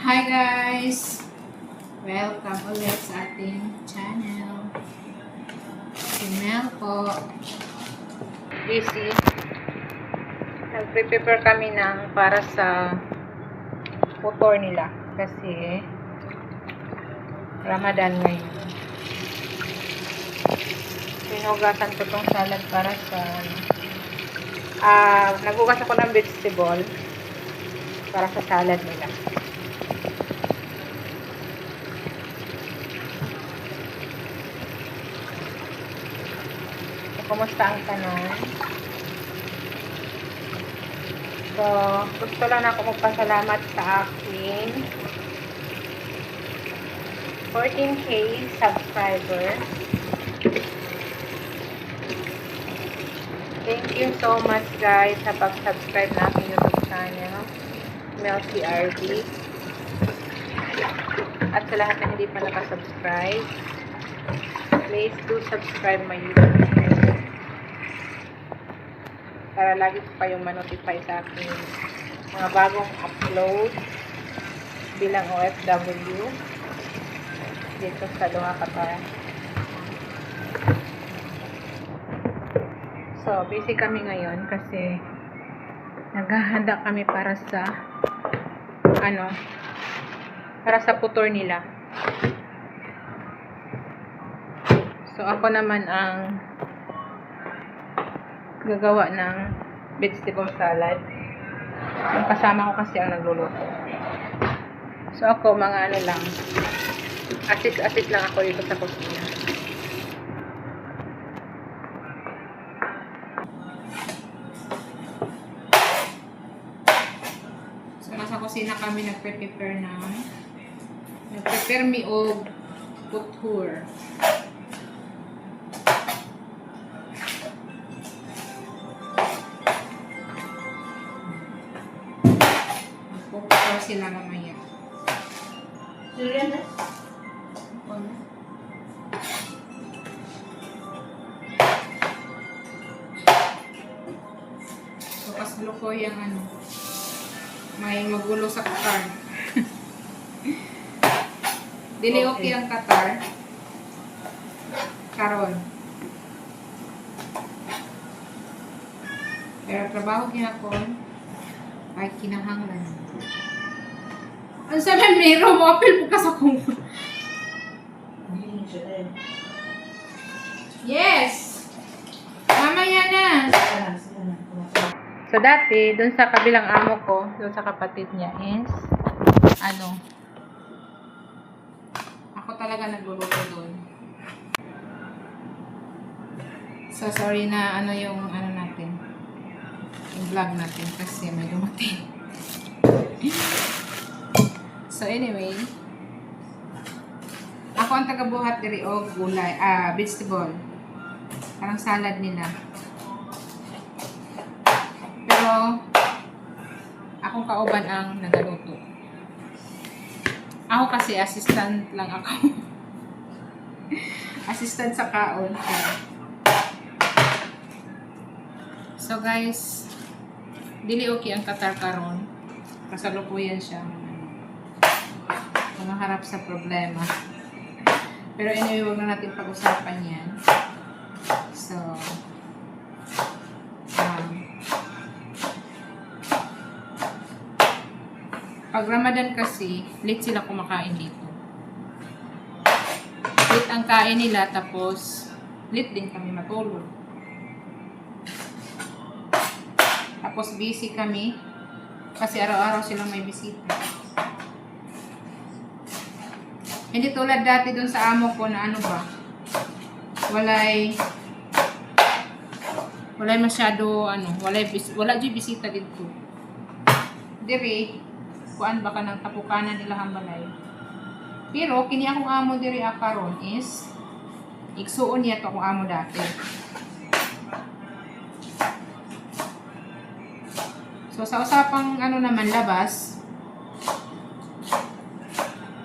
Hi guys! Welcome ulit sa ating channel. Si Mel po. Busy. Nag-prepare kami ng para sa motor nila. Kasi Ramadan ngayon. Sinugasan ko tong salad para sa nagugas ako ng vegetable para sa salad nila. Kumusta ang tanong? So, gusto lang ako magpasalamat sa aking 14K subscriber. Thank you so much guys sa pag-subscribe na aking YouTube channel, Mel CRD. At sa lahat na hindi pa nakasubscribe, please do subscribe my YouTube channel para lagi ko kayong ma-notify sa aking mga bagong upload bilang OFW dito sa Doha, Qatar. So, busy kami ngayon kasi naghahanda kami para sa putor nila. So, ako naman ang gagawa ng vegetable salad. Yung kasama ko kasi ang nagluluto. So, ako mga lang, assist lang ako dito sa kusina. So, nasa kusina kami nagprepare mi og putur. Puputor sila mamaya. So, kaslo ko yung may magulo sa Qatar. Dili okay ang Qatar. Karon. Pero trabaho ginakon ay kinahanglan. Ano sabi meron mo? Apil po ka sa kong. Yes! Mamaya na! So, dati, dun sa kabilang amo ko, dun sa kapatid niya is, ako talaga nagluluto dun. So, sorry na yung natin. Yung vlog natin kasi may dumating. So, anyway, ako ang tagabuhat diri og gulay, vegetable. Parang salad nila. Pero, akong kauban ang nagaluto. Ako kasi assistant lang ako. Assistant sa kaon. So, guys, dili okay ang Qatar karon. Kasalukuyan siya. Harap sa problema. Pero anyway, huwag na natin pag-usapan yan. So, pag Ramadan kasi, late sila kumakain dito. Late ang kain nila, tapos late din kami matulog. Tapos busy kami, kasi araw-araw silang may bisita. Hindi tulad dati dun sa amo ko na walay masyado wala di bisita dito. Diri kuan baka nang tapukanan nila hambalay. Pero kini akong amo diri karon is igsuon niya to akong amo dati. So sa usapang naman labas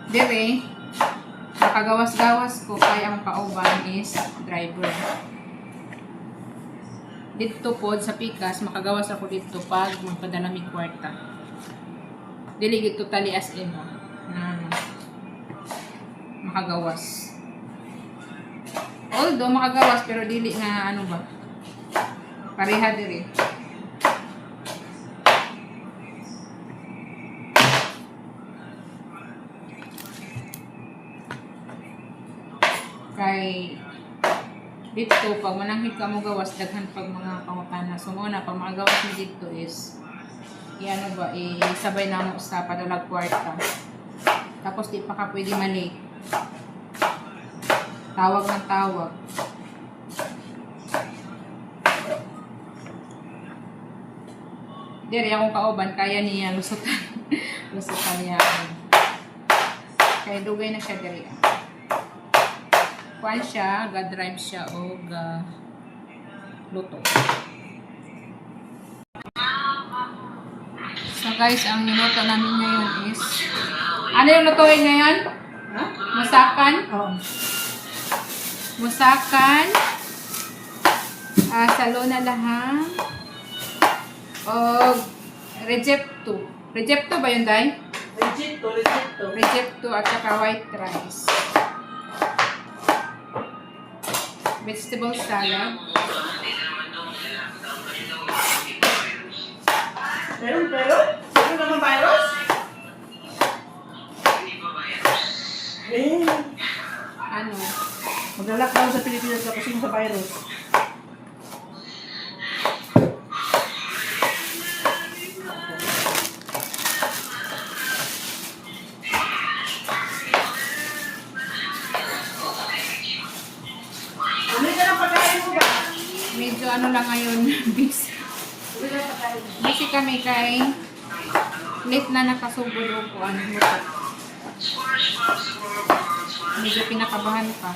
diri nakagawas-gawas ko kaya ang kauban is driver. Dito pod sa Pikas, makagawas ako dito pag magpadala mi kwarta. Dili gid totally as in. makagawas. Although makagawas pero dili nga ano ba? Pareha diri. Kay dito pag mananghid ka mo gawas daghan pag mga pangutana. So muna pag makagawas mo dito is ano ba sabay na mo sa padalag kwarta. Tapos di pa ka pwede malate. Tawag ng tawag. Diri akong kauban kaya niya lusutan. Lusutan niya. Kaya dugay na siya diri. Kuan siya, ga-drive siya o luto. So guys, ang niluto namin ngayon is ano yung lutuin ngayon? Ha? Musakan? Oo. Musakan. Salo na lahang. O rejecto. Rejecto ba yun, Day? Rejecto. Rejecto at saka white rice. Vegetable salad. Meron? Meron naman virus? Ano? Magla-lockdown sa Pilipinas kasi sa virus. Uli ka ng pagkain mo ba? Medyo ano lang ngayon, busy. Uli ka ng pagkain mo. Busy kami kay late na nakasugod o kuan luto. Medyo pinakabahan pa.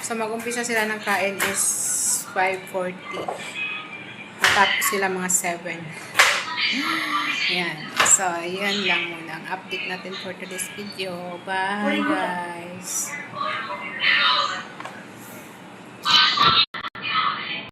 So mag-umpisa sila ng kain is 5:40. Matapos sila mga 7. Yan. So, yan lang muna ang update natin for today's video. Bye guys!